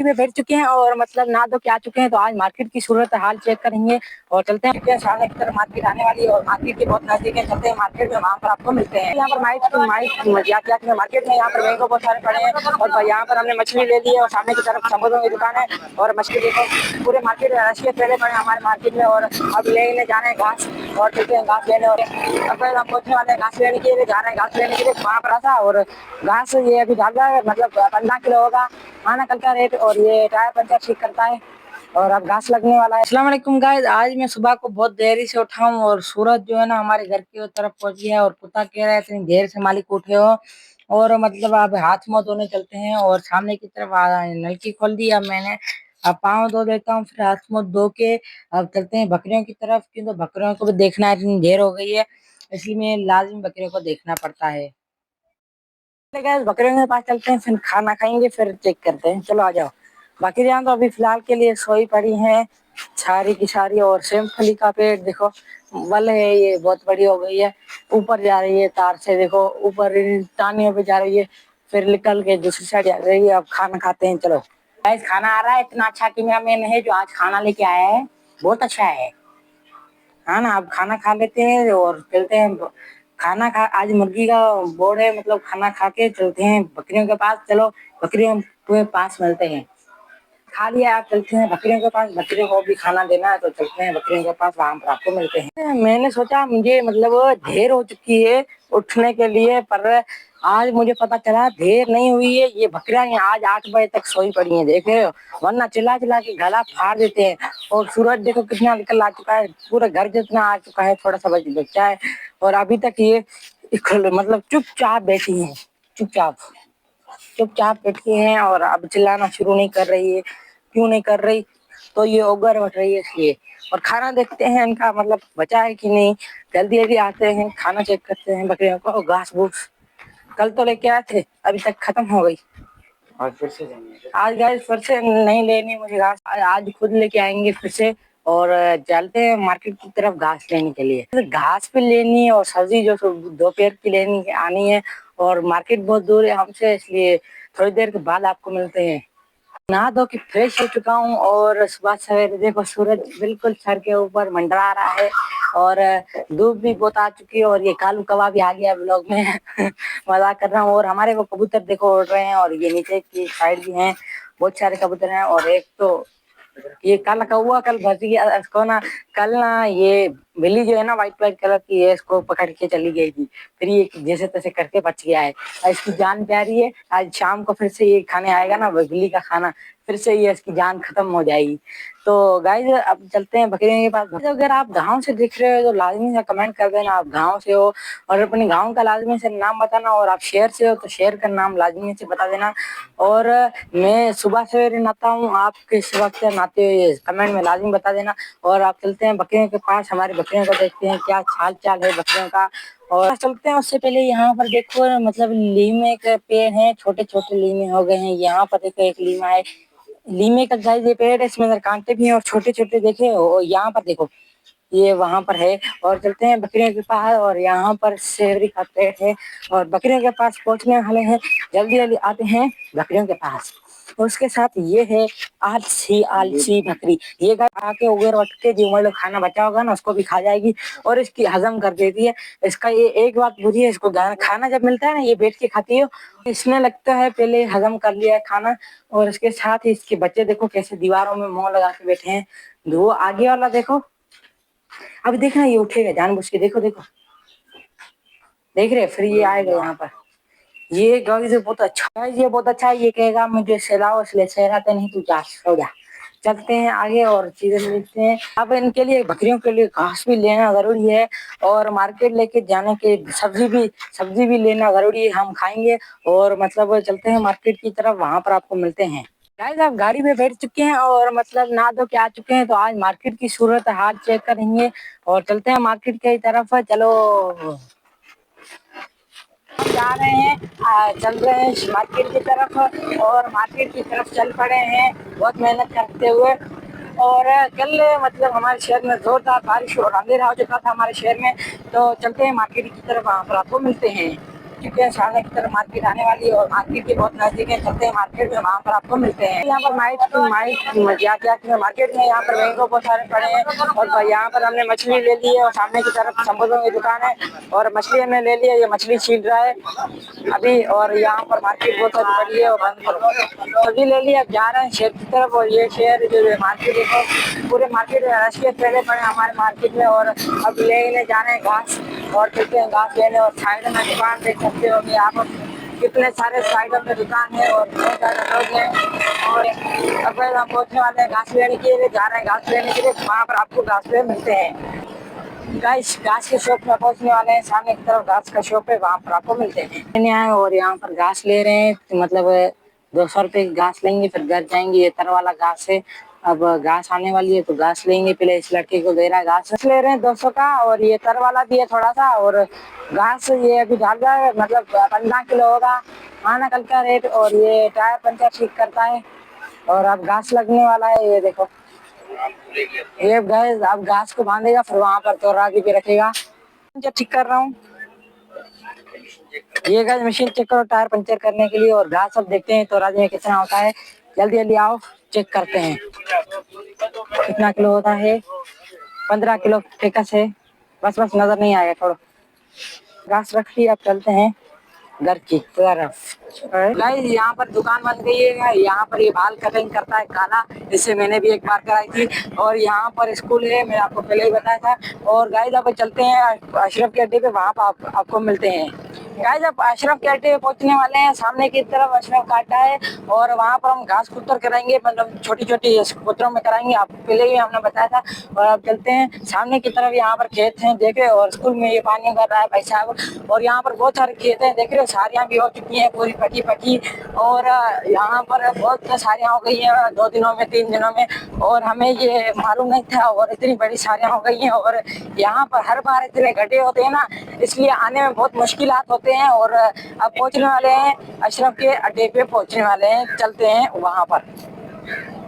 में बैठ चुके हैं और मतलब नहा धो के आ चुके हैं। तो आज मार्केट की सूरत हाल चेक करेंगे और चलते हैं। सामने की तरफ मार्केट आने वाली है और मार्केट के बहुत नजदीक है। चलते हैं मार्केट में, वहाँ पर आपको मिलते हैं। यहाँ पर यातायात में मार्केट में यहाँ पर मैंगो बहुत सारे पड़े हैं और यहाँ पर हमने मछली ले ली है और सामने की तरफ समुद्रों की दुकान है और मछली देखो पूरे मार्केट में रशिया पहले पड़े हमारे मार्केट में। और अब लेने जा रहे हैं घास और चलते हैं घास लेने। और अब हम पहुंचने वाले हैं घास लेने के लिए, जा रहे हैं घास लेने के लिए। वहाँ पर था और घास ये अभी ज्यादा मतलब 15 किलो होगा आना कल का रेट। और ये टायर पंचर ठीक करता है और अब घास लगने वाला है। अस्सलाम वालेकुम गाइस, आज मैं सुबह को बहुत देरी से उठा हूँ और सूरज जो है ना हमारे घर की तरफ पहुंच गया है। और कुत्ता कह रहा है इतनी देर से मालिक उठे हो। और मतलब अब हाथ मुंह धोने चलते हैं और सामने की तरफ नलकी खोल दी। अब मैंने अब पाँव धो देता हूँ, फिर हाथ मुंह धो के अब चलते हैं बकरियों की तरफ, क्योंकि बकरियों को भी देखना है, इतनी देर हो गई है इसलिए मैं लाजिम बकरियों को देखना पड़ता है। बकरियों के पास चलते हैं, फिर खाना खाएंगे, फिर चेक करते हैं। चलो आ जाओ। बकरियां तो अभी फिलहाल के लिए सोई पड़ी हैं सारी की सारी। और सेमफली का पेड़ देखो बल है, ये बहुत बड़ी हो गई है, ऊपर जा रही है तार से, देखो ऊपर टानियों पे जा रही है, फिर निकल के दूसरी साइड जा रही है। अब खाना खाते हैं। चलो गाइस, खाना आ रहा है। इतना अच्छा कैमरामैन है जो आज खाना लेके आया है, बहुत अच्छा है। हाँ ना, अब खाना खा लेते हैं और चलते हैं। खाना खा, आज मुर्गी का बोर्ड है, मतलब खाना खा के चलते हैं बकरियों के पास। चलो बकरियों के पास मिलते हैं। खा लिया, आप चलते हैं बकरियों के पास, बकरियों को भी खाना देना है तो चलते हैं बकरियों के पास, वहां पर आपको मिलते हैं। मैंने सोचा मुझे मतलब देर हो चुकी है उठने के लिए, पर आज मुझे पता चला देर नहीं हुई है। ये बकरियां आज 8 बजे तक सोई पड़ी हैं, देख रहे हो, वरना चिल्ला चिल्ला के गला फाड़ देते हैं। और सूरज देखो कितना निकल आ चुका है, पूरा घर जितना आ चुका है, थोड़ा सा बच्चा है। और अभी तक ये मतलब चुपचाप बैठी है, चुपचाप चुपचाप बैठी हैं और अब चिल्लाना शुरू नहीं कर रही है। क्यों नहीं कर रही? तो ये ओगर उठ रही है इसलिए। और खाना देखते हैं इनका मतलब बचा है कि नहीं। जल्दी जल्दी आते हैं, खाना चेक करते हैं बकरियों को। घास फूस कल तो लेके आए थे, अभी तक खत्म हो गई। आज फिर से जाएंगे, आज गए फिर से नहीं लेनी मुझे घास, आज खुद लेके आएंगे फिर से। और चलते हैं मार्केट की तरफ घास लेने के लिए। तो घास भी लेनी है और सब्जी जो दोपहर की लेनी आनी है। और मार्केट बहुत दूर है हमसे, इसलिए थोड़ी देर के बाद आपको मिलते हैं। नहा धो के फ्रेश हो चुका हूँ और सुबह सवेरे देखो सूरज बिल्कुल सर के ऊपर मंडरा रहा है और धूप भी बहुत आ चुकी है। और ये कालू कौवा भी आ गया ब्लॉग में मजाक कर रहा हूँ। और हमारे वो कबूतर देखो उड़ रहे हैं और ये नीचे की साइड भी हैं, बहुत सारे कबूतर हैं। और एक तो ये काला कौवा कल बच गया इसको ना, कल ना ये बिल्ली जो है ना व्हाइट व्हाइट कलर की है, इसको पकड़ के चली गई थी, फिर ये जैसे तैसे करके बच गया है। इसकी जान प्यारी है, आज शाम को फिर से ये खाने आएगा ना बिल्ली का खाना, फिर से ये इसकी जान खत्म हो जाएगी। तो गाइज अब चलते हैं बकरियों के पास। अगर आप गांव से दिख रहे हो तो लाजमी से कमेंट कर देना आप गांव से हो, और अपने गांव का लाजमी से नाम बताना। और आप शहर से हो तो शहर का नाम लाजमी से बता देना। और मैं सुबह सवेरे नहाता हूँ, आप किस वक्त नहाते हो ये कमेंट में लाजमी बता देना। और आप चलते हैं बकरियों के पास, हमारी बकरियों को देखते हैं क्या हाल चाल है बकरियों का। और चलते हैं उससे पहले यहाँ पर देखो मतलब लीमे के पेड़ हैं, छोटे छोटे लीमे हो गए हैं। यहाँ पर देखो एक लीमा है, लीमे का गाइस ये पेड़ है, इसमें कांटे भी हैं और छोटे छोटे देखे। और यहाँ पर देखो ये वहां पर है। और चलते हैं बकरियों के पास, और यहाँ पर शेरड़ी का पेड़ है और बकरियों के पास पहुंचने वाले हैं। जल्दी जल्दी आते हैं बकरियों के पास। और उसके साथ ये है आलसी आलसी बकरी, ये गाय आके उगर उठ के जो मतलब खाना बचा होगा ना उसको भी खा जाएगी और इसकी हजम कर देती है। इसका ये एक बात बुरी है, इसको खाना जब मिलता है ना ये बैठ के खाती है, इसमें लगता है पहले हजम कर लिया है खाना। और इसके साथ ही इसके बच्चे देखो कैसे दीवारों में मुंह लगा के बैठे हैं। वो आगे वाला देखो, अभी देखना ये उठेगा जानबूझ के, देखो देखो देख रहे, फिर ये आएगा यहाँ पर। ये गाइस बहुत अच्छा है, ये बहुत अच्छा है। ये कहेगा मुझे सहलाओ, इसलिए सहलाते नहीं, तू जा सो जा। चलते हैं आगे और चीजें देखते हैं। अब इनके लिए बकरियों के लिए घास भी लेना जरूरी है और मार्केट लेके जाने के सब्जी भी लेना जरूरी है, हम खाएंगे। और मतलब चलते हैं मार्केट की तरफ, वहां पर आपको मिलते हैं। गाइस आप गाड़ी में बैठ चुके हैं और मतलब नहा धो के आ चुके हैं। तो आज मार्केट की सूरत हाल चेक करेंगे और चलते हैं मार्केट की तरफ। चलो हम जा रहे हैं, चल रहे हैं मार्केट की तरफ। और मार्केट की तरफ चल पड़े हैं बहुत मेहनत करते हुए। और कल मतलब हमारे शहर में जोरदार बारिश और अंधेरा हो चुका था हमारे शहर में। तो चलते हैं मार्केट की तरफ, वहाँ पर आपको मिलते हैं। चुके हैं। सामने की तरफ मार्केट आने वाली है और मार्केट के बहुत नजदीक है। चलते हैं मार्केट में, वहाँ पर आपको मिलते हैं। यहाँ पर मार्केट में यहाँ पर मैंगो बहुत सारे पड़े हैं और यहाँ पर हमने मछली ले ली है और सामने की तरफ संबोधों की दुकान है और मछली हमने ले ली है। ये मछली छील रहा है अभी और यहाँ पर मार्केट बहुत सारी पड़ी है और सब्जी ले ली। अब जा रहे हैं शहर की तरफ और ये शहर जो मार्केट है पूरे मार्केट में रश के पहले पड़े हमारे मार्केट में और अब लेने जा रहे हैं घास और चलते हैं घास लेने। और साइड में दुकान देख सकते हो यहाँ पर कितने सारे साइडों में दुकान है और बहुत सारे लोग हैं। और अब हम पहुंचने वाले हैं घास लेने के लिए, जा रहे हैं घास लेने के लिए। वहाँ पर आपको घास ले मिलते हैं। गाइस घास के शॉप में पहुंचने वाले हैं। सामने की तरफ घास का शॉप है, वहाँ पर आपको मिलते हैं। और यहाँ पर घास ले रहे हैं, मतलब 200 रुपए की घास लेंगे फिर घर जाएंगे। ये तर वाला घास है। अब घास आने वाली है तो घास लेंगे। पहले इस लड़के को दे रहा है घास ले रहे हैं 200 का और ये तर वाला भी है थोड़ा सा। और घास ये अभी डाल रहा है, मतलब 15 किलो होगा आना कल का रेट। और ये टायर पंचर ठीक करता है और अब घास लगने वाला है। ये देखो ये गैस अब घास को बांधेगा फिर वहां पर तोराजी पे रखेगा। पंचर ठीक कर रहा हूँ। ये गैस मशीन चेक करो टायर पंचर करने के लिए। और घास अब देखते हैं तोराजी में कितना होता है। जल्दी जल्दी आओ चेक करते हैं कितना किलो होता है। 15 किलो टेकस है। बस बस नजर नहीं आएगा थोड़ा। घास रख ली, अब चलते हैं घर की तरफ। गाइस यहाँ पर दुकान बन गई है। यहाँ पर ये बाल कटिंग करता है काला, इससे मैंने भी एक बार कराई थी। और यहाँ पर स्कूल है, मैं आपको पहले ही बताया था। और गाइस अब चलते हैं अशरफ के अड्डे पे, वहाँ पर आपको मिलते हैं। गाइस अब अशरफ के अड्डे पे पहुँचने वाले हैं। सामने की तरफ अशरफ का अड्डा है और वहाँ पर हम घास कुतर कराएंगे, मतलब छोटी छोटी कुतरों में कराएंगे, आपको पहले ही हमने बताया था। और अब चलते हैं सामने की तरफ। यहाँ पर खेत हैं देखे और स्कूल में ये पानी भर रहा है भाई साहब। और यहाँ पर बहुत सारे खेत हैं देख रहे हो, सारियाँ भी हो चुकी हैं पूरी पकी पकी। और यहाँ पर बहुत सारियाँ हो गई हैं 2 दिनों में 3 दिनों में। और हमें ये मालूम नहीं था और इतनी बड़ी सारियाँ हो गई हैं। और यहाँ पर हर बार इतने गड्ढे होते हैं ना, इसलिए आने में बहुत मुश्किलात होते हैं। और अब पहुँचने वाले हैं अशरफ के अड्डे पे, पहुँचने वाले हैं, चलते हैं वहाँ पर।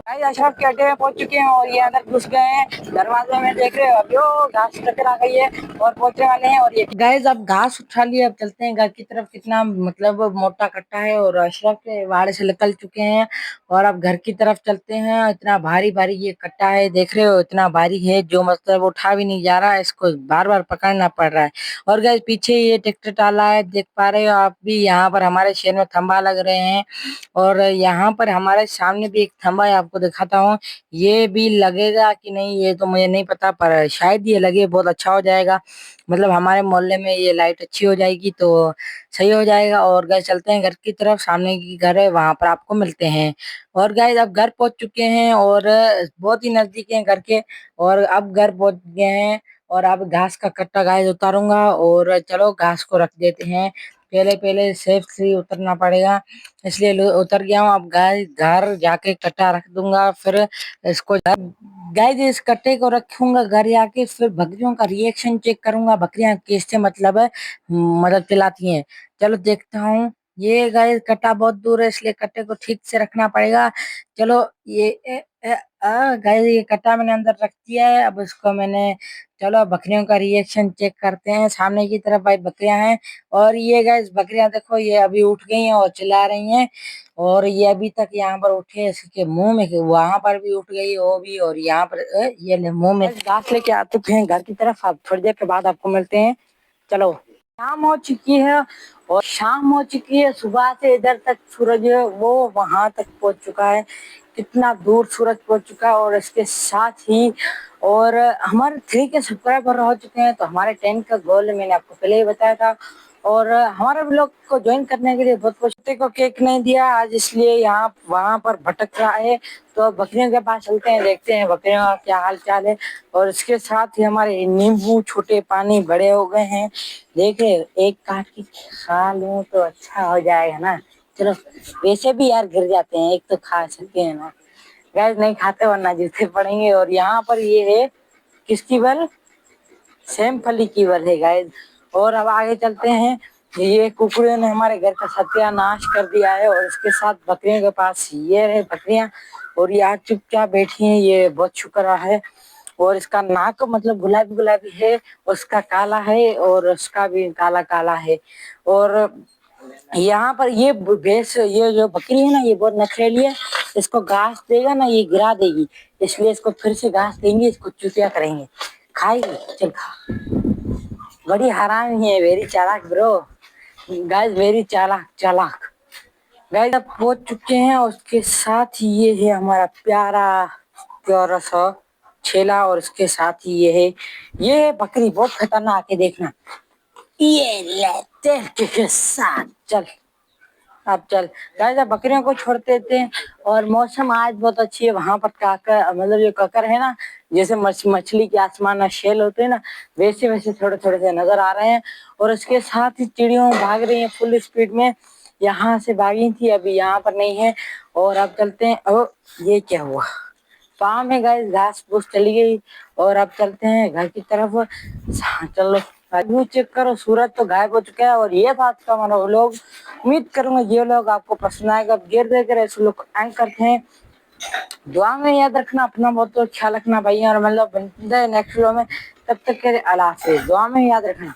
गाइस अशरफ के अड्डे में पहुंच चुके हैं और ये अंदर घुस गए हैं। दरवाजे में देख रहे हो अभी घास टक्कर आ गई है और पहुंचने वाले हैं। और ये गाइस अब घास उठा लिया, अब चलते हैं घर की तरफ। कितना मतलब मोटा कट्टा है और अशरफ के वाड़े से निकल चुके हैं और अब घर की तरफ चलते हैं। इतना भारी भारी ये कट्टा है, देख रहे हो इतना भारी है जो मतलब उठा भी नहीं जा रहा है, इसको बार बार पकड़ना पड़ रहा है। और गाइस पीछे ये ट्रैक्टर डाला है, देख पा रहे हो आप भी। यहाँ पर हमारे शहर में खंभा लग रहे हैं और यहाँ पर हमारे सामने भी एक खंभा है, आपको दिखाता हूँ। ये भी लगेगा कि नहीं ये तो मुझे नहीं पता, पर शायद ये लगे, बहुत अच्छा हो जाएगा। मतलब हमारे मोहल्ले में ये लाइट अच्छी हो जाएगी तो सही हो जाएगा। और गाइस चलते हैं घर की तरफ, सामने की घर है वहां पर आपको मिलते हैं। और गाइस अब घर पहुंच चुके हैं और बहुत ही नजदीक है घर के। और अब घर पहुंच गए हैं और अब घास का कट्टा गाइस उतारूंगा और चलो घास को रख देते हैं। पहले पहले सेफ से उतरना पड़ेगा, इसलिए उतर गया हूँ। अब गाय घर जाके कट्टा रख दूंगा, फिर इसको गाइस इस कट्टे को रखूंगा घर जाके, फिर बकरियों का रिएक्शन चेक करूंगा, बकरियां कैसे मतलब मदद चिल्लाती हैं। चलो देखता हूँ। ये गाइस कट्टा बहुत दूर है, इसलिए कट्टे को ठीक से रखना पड़ेगा। चलो ये गाइस ये कट्टा मैंने अंदर रख दिया है। अब इसको मैंने, चलो बकरियों का रिएक्शन चेक करते हैं। सामने की तरफ भाई बकरियां हैं और ये गाइस बकरियां देखो ये अभी उठ गई हैं और चिल्ला रही हैं। और ये अभी तक यहाँ पर उठे, इसके मुंह में, वहां पर भी उठ गई वो भी। और यहाँ पर ये मुंह में घास लेके आ चुके हैं घर की तरफ। अब थोड़ी देर के बाद आपको मिलते हैं। चलो शाम हो चुकी है और शाम हो चुकी है। सुबह से इधर तक सूरज वो वहां तक पहुंच चुका है, कितना दूर सूरज पहुंच चुका है। और इसके साथ ही और हमारे 3 के सब्सक्राइबर हो चुके हैं, तो हमारे 10 का गोल मैंने आपको पहले ही बताया था। और हमारे ब्लॉग को ज्वाइन करने के लिए बहुत कुछ को केक नहीं दिया आज, इसलिए यहाँ वहां पर भटक रहा है। तो बकरियों के पास चलते हैं, देखते हैं बकरियों का क्या हाल चाल है। और इसके साथ ही हमारे नींबू छोटे पानी बड़े हो गए हैं, देखे एक काट के खा लूं तो अच्छा हो जाएगा ना। चलो वैसे भी यार गिर जाते हैं, एक तो खा सकते हैं ना। गैस नहीं खाते वरना जूते पड़ेंगे। और यहाँ पर ये है किसकी बल, सेमफली की बल है गाइस। और अब आगे चलते हैं। ये कुकुरों ने हमारे घर का सत्यानाश कर दिया है और इसके साथ बकरियों के पास ये रहे बकरियां और ये आज चुपचाप बैठी हैं, ये बहुत शुक्र है। और इसका नाक मतलब गुलाबी गुलाबी है, उसका काला है और उसका भी काला काला है। और यहाँ पर ये भैंस, ये जो बकरी है ना, ये बहुत नखरेली है। इसको घास देगा ना, ये गिरा देगी, इसलिए इसको फिर से घास देंगे, इसको चुतिया करेंगे, खाएगी। चल खा। बड़ी हरामी है, वेरी चालाक ब्रो गाइस, वेरी चालाक चालाक। गाइस अब पहुंच चुके हैं, उसके साथ ही ये है हमारा प्यारा प्यारा सा छेला, और इसके साथ ही ये है बकरी, बहुत खतरनाक है, देखना। ये लेते के साथ चल, अब चल। गाइस अब बकरियों को छोड़ देते हैं, और मौसम आज बहुत अच्छी है। वहां पर काकर, मतलब ये ककर है ना, जैसे मछली के आसमान में शेल होते हैं ना, वैसे वैसे थोड़े थोड़े से नजर आ रहे हैं। और उसके साथ ही चिड़ियों भाग रही हैं फुल स्पीड में, यहाँ से भागी थी, अभी यहाँ पर नहीं है। और अब चलते हैं। ओ ये क्या हुआ, पाँव में गाइस घास फूस चली गई। और अब चलते हैं घर की तरफ। चलो व्यू चेक करो, सूरज तो गायब हो चुका है। और ये बात का हमारा लोग, उम्मीद करूंगा ये लोग आपको पसंद आएगा। गिर देकर ऐसे लोग एंग करते हैं। दुआ में याद रखना, अपना बहुत ख्याल रखना भाई, और मतलब बनते हैं नेक्स्ट वीडियो में। तब तक के लिए अल्लाह हाफिज़, दुआ में याद रखना।